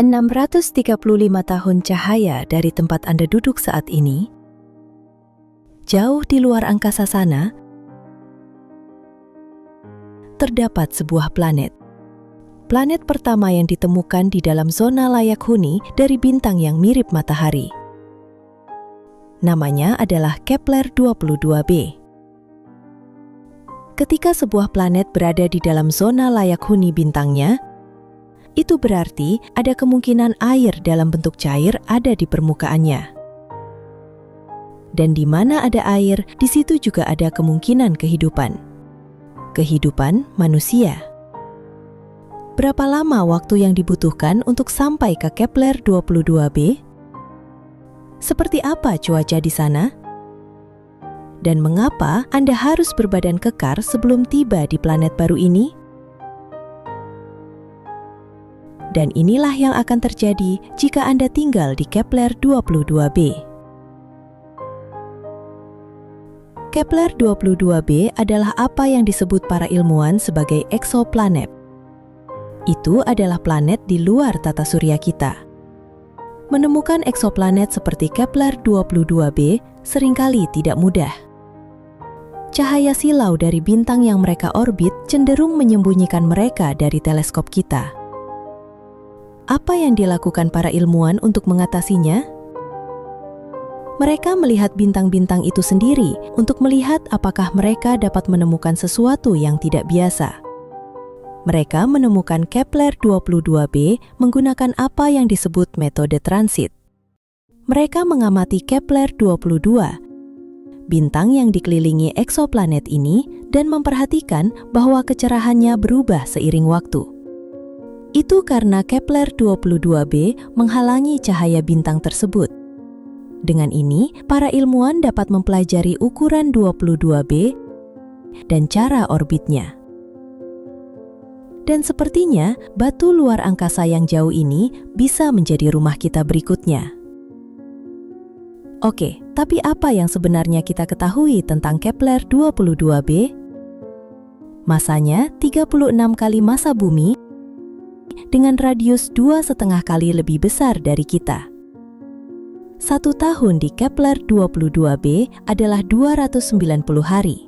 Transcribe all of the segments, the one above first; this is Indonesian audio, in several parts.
635 tahun cahaya dari tempat Anda duduk saat ini, jauh di luar angkasa sana, terdapat sebuah planet. Planet pertama yang ditemukan di dalam zona layak huni dari bintang yang mirip matahari. Namanya adalah Kepler-22b. Ketika sebuah planet berada di dalam zona layak huni bintangnya, itu berarti ada kemungkinan air dalam bentuk cair ada di permukaannya. Dan di mana ada air, di situ juga ada kemungkinan kehidupan. Kehidupan manusia. Berapa lama waktu yang dibutuhkan untuk sampai ke Kepler-22b? Seperti apa cuaca di sana? Dan mengapa Anda harus berbadan kekar sebelum tiba di planet baru ini? Dan inilah yang akan terjadi jika Anda tinggal di Kepler-22b. Kepler-22b adalah apa yang disebut para ilmuwan sebagai eksoplanet. Itu adalah planet di luar tata surya kita. Menemukan eksoplanet seperti Kepler-22b seringkali tidak mudah. Cahaya silau dari bintang yang mereka orbit cenderung menyembunyikan mereka dari teleskop kita. Apa yang dilakukan para ilmuwan untuk mengatasinya? Mereka melihat bintang-bintang itu sendiri untuk melihat apakah mereka dapat menemukan sesuatu yang tidak biasa. Mereka menemukan Kepler-22b menggunakan apa yang disebut metode transit. Mereka mengamati Kepler-22, bintang yang dikelilingi eksoplanet ini, dan memperhatikan bahwa kecerahannya berubah seiring waktu. Itu karena Kepler-22b menghalangi cahaya bintang tersebut. Dengan ini, para ilmuwan dapat mempelajari ukuran 22b dan cara orbitnya. Dan sepertinya, batu luar angkasa yang jauh ini bisa menjadi rumah kita berikutnya. Oke, tapi apa yang sebenarnya kita ketahui tentang Kepler-22b? Masanya 36 kali massa bumi, dengan radius 2,5 kali lebih besar dari kita. 1 tahun di Kepler-22b adalah 290 hari.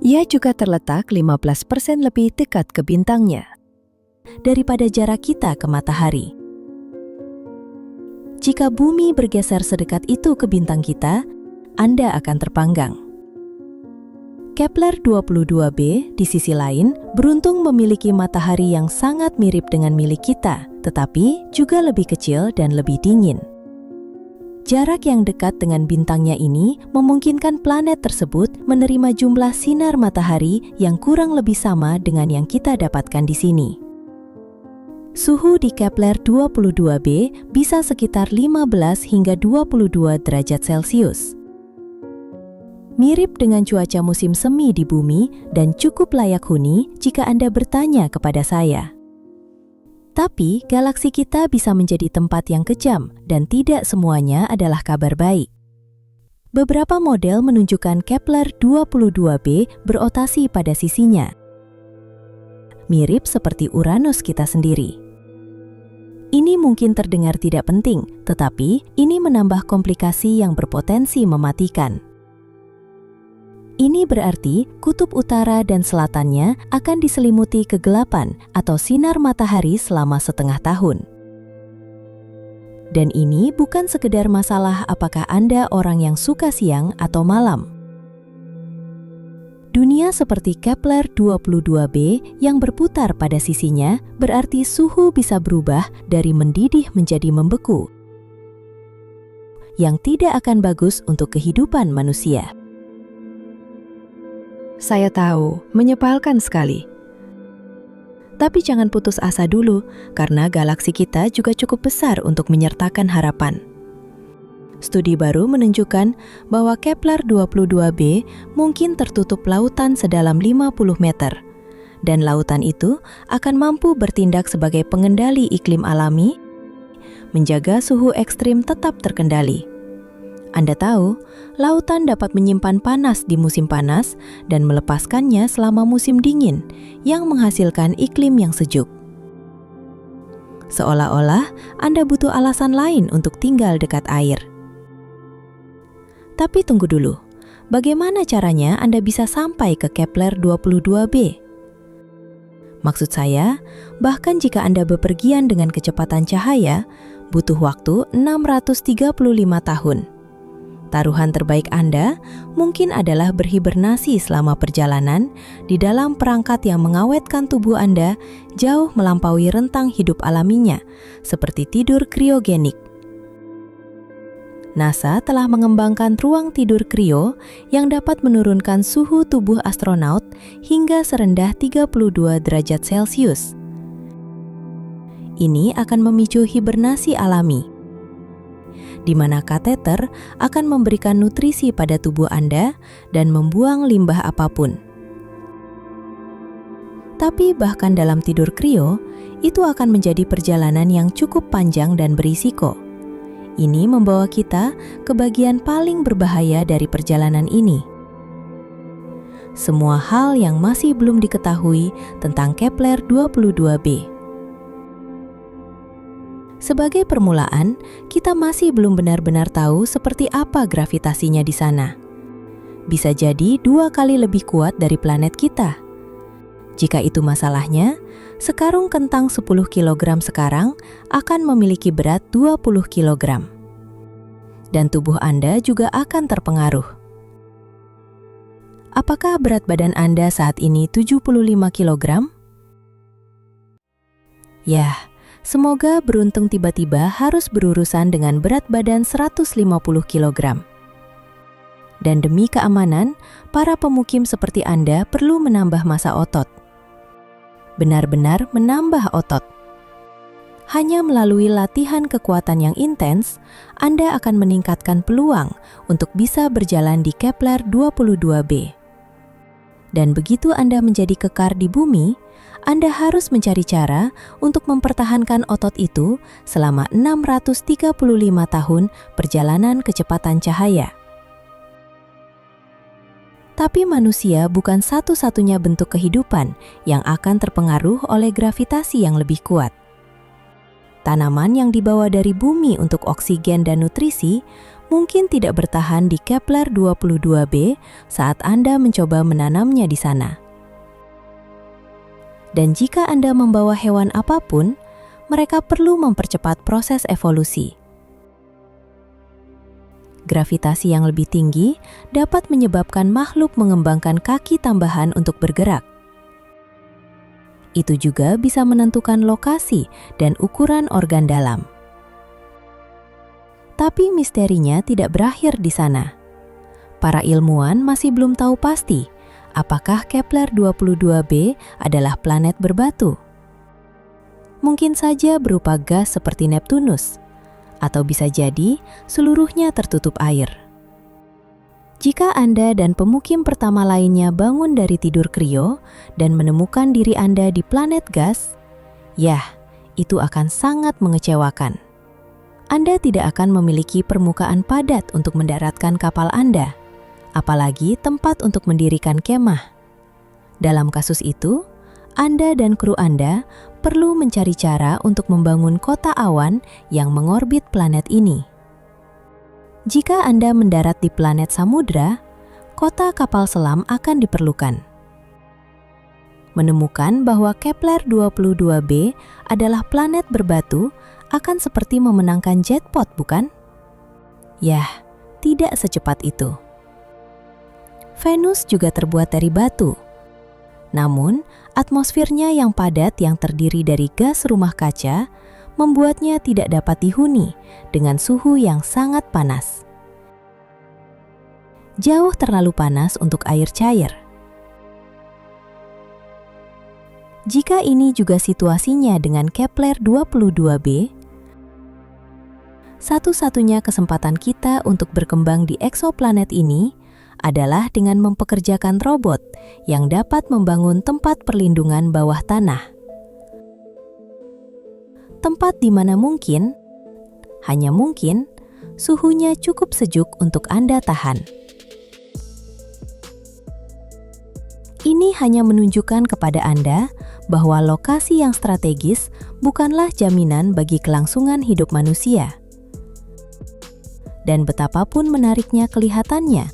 Ia juga terletak 15% lebih dekat ke bintangnya daripada jarak kita ke matahari. Jika bumi bergeser sedekat itu ke bintang kita, Anda akan terpanggang. Kepler-22b di sisi lain beruntung memiliki matahari yang sangat mirip dengan milik kita, tetapi juga lebih kecil dan lebih dingin. Jarak yang dekat dengan bintangnya ini memungkinkan planet tersebut menerima jumlah sinar matahari yang kurang lebih sama dengan yang kita dapatkan di sini. Suhu di Kepler-22b bisa sekitar 15 hingga 22 derajat Celcius. Mirip dengan cuaca musim semi di bumi dan cukup layak huni jika Anda bertanya kepada saya. Tapi, galaksi kita bisa menjadi tempat yang kejam dan tidak semuanya adalah kabar baik. Beberapa model menunjukkan Kepler-22b berotasi pada sisinya. Mirip seperti Uranus kita sendiri. Ini mungkin terdengar tidak penting, tetapi ini menambah komplikasi yang berpotensi mematikan. Ini berarti kutub utara dan selatannya akan diselimuti kegelapan atau sinar matahari selama setengah tahun. Dan ini bukan sekedar masalah apakah Anda orang yang suka siang atau malam. Dunia seperti Kepler-22b yang berputar pada sisinya berarti suhu bisa berubah dari mendidih menjadi membeku, yang tidak akan bagus untuk kehidupan manusia. Saya tahu, menyebalkan sekali. Tapi jangan putus asa dulu, karena galaksi kita juga cukup besar untuk menyertakan harapan. Studi baru menunjukkan bahwa Kepler-22b mungkin tertutup lautan sedalam 50 meter, dan lautan itu akan mampu bertindak sebagai pengendali iklim alami, menjaga suhu ekstrim tetap terkendali. Anda tahu, lautan dapat menyimpan panas di musim panas dan melepaskannya selama musim dingin, yang menghasilkan iklim yang sejuk. seolah-olah Anda butuh alasan lain untuk tinggal dekat air. Tapi tunggu dulu, bagaimana caranya Anda bisa sampai ke Kepler 22b? Maksud saya, bahkan jika Anda bepergian dengan kecepatan cahaya, butuh waktu 635 tahun. Taruhan terbaik Anda mungkin adalah berhibernasi selama perjalanan di dalam perangkat yang mengawetkan tubuh Anda jauh melampaui rentang hidup alaminya, seperti tidur kriogenik. NASA telah mengembangkan ruang tidur krio yang dapat menurunkan suhu tubuh astronaut hingga serendah 32 derajat Celcius. Ini akan memicu hibernasi alami, di mana kateter akan memberikan nutrisi pada tubuh Anda dan membuang limbah apapun. Tapi bahkan dalam tidur krio, itu akan menjadi perjalanan yang cukup panjang dan berisiko. Ini membawa kita ke bagian paling berbahaya dari perjalanan ini. Semua hal yang masih belum diketahui tentang Kepler 22b. Sebagai permulaan, kita masih belum benar-benar tahu seperti apa gravitasinya di sana. Bisa jadi 2 kali lebih kuat dari planet kita. Jika itu masalahnya, sekarung kentang 10 kg sekarang akan memiliki berat 20 kg. Dan tubuh Anda juga akan terpengaruh. Apakah berat badan Anda saat ini 75 kg? Yah, semoga beruntung tiba-tiba harus berurusan dengan berat badan 150 kg. Dan demi keamanan, para pemukim seperti Anda perlu menambah massa otot. Benar-benar menambah otot. Hanya melalui latihan kekuatan yang intens, Anda akan meningkatkan peluang untuk bisa berjalan di Kepler 22b. Dan begitu Anda menjadi kekar di bumi, Anda harus mencari cara untuk mempertahankan otot itu selama 635 tahun perjalanan kecepatan cahaya. Tapi manusia bukan satu-satunya bentuk kehidupan yang akan terpengaruh oleh gravitasi yang lebih kuat. Tanaman yang dibawa dari bumi untuk oksigen dan nutrisi mungkin tidak bertahan di Kepler 22b saat Anda mencoba menanamnya di sana. Dan jika Anda membawa hewan apapun, mereka perlu mempercepat proses evolusi. Gravitasi yang lebih tinggi dapat menyebabkan makhluk mengembangkan kaki tambahan untuk bergerak. Itu juga bisa menentukan lokasi dan ukuran organ dalam. Tapi misterinya tidak berakhir di sana. Para ilmuwan masih belum tahu pasti apakah Kepler 22b adalah planet berbatu. Mungkin saja berupa gas seperti Neptunus, atau bisa jadi seluruhnya tertutup air. Jika Anda dan pemukim pertama lainnya bangun dari tidur krio dan menemukan diri Anda di planet gas, yah, itu akan sangat mengecewakan. Anda tidak akan memiliki permukaan padat untuk mendaratkan kapal Anda, apalagi tempat untuk mendirikan kemah. Dalam kasus itu, Anda dan kru Anda perlu mencari cara untuk membangun kota awan yang mengorbit planet ini. Jika Anda mendarat di planet samudra, kota kapal selam akan diperlukan. Menemukan bahwa Kepler 22b adalah planet berbatu akan seperti memenangkan jackpot, bukan? Yah, tidak secepat itu. Venus juga terbuat dari batu. Namun, atmosfernya yang padat yang terdiri dari gas rumah kaca membuatnya tidak dapat dihuni dengan suhu yang sangat panas. Jauh terlalu panas untuk air cair. Jika ini juga situasinya dengan Kepler 22b, satu-satunya kesempatan kita untuk berkembang di eksoplanet ini adalah dengan mempekerjakan robot yang dapat membangun tempat perlindungan bawah tanah. Tempat di mana mungkin, hanya mungkin, suhunya cukup sejuk untuk Anda tahan. Ini hanya menunjukkan kepada Anda bahwa lokasi yang strategis bukanlah jaminan bagi kelangsungan hidup manusia. Dan betapapun menariknya kelihatannya,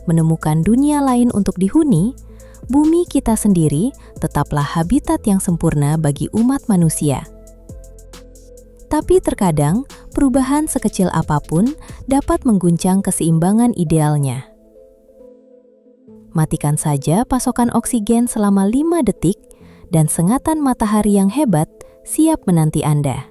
menemukan dunia lain untuk dihuni, bumi kita sendiri tetaplah habitat yang sempurna bagi umat manusia. Tapi terkadang, perubahan sekecil apapun dapat mengguncang keseimbangan idealnya. Matikan saja pasokan oksigen selama 5 detik, dan sengatan matahari yang hebat siap menanti Anda.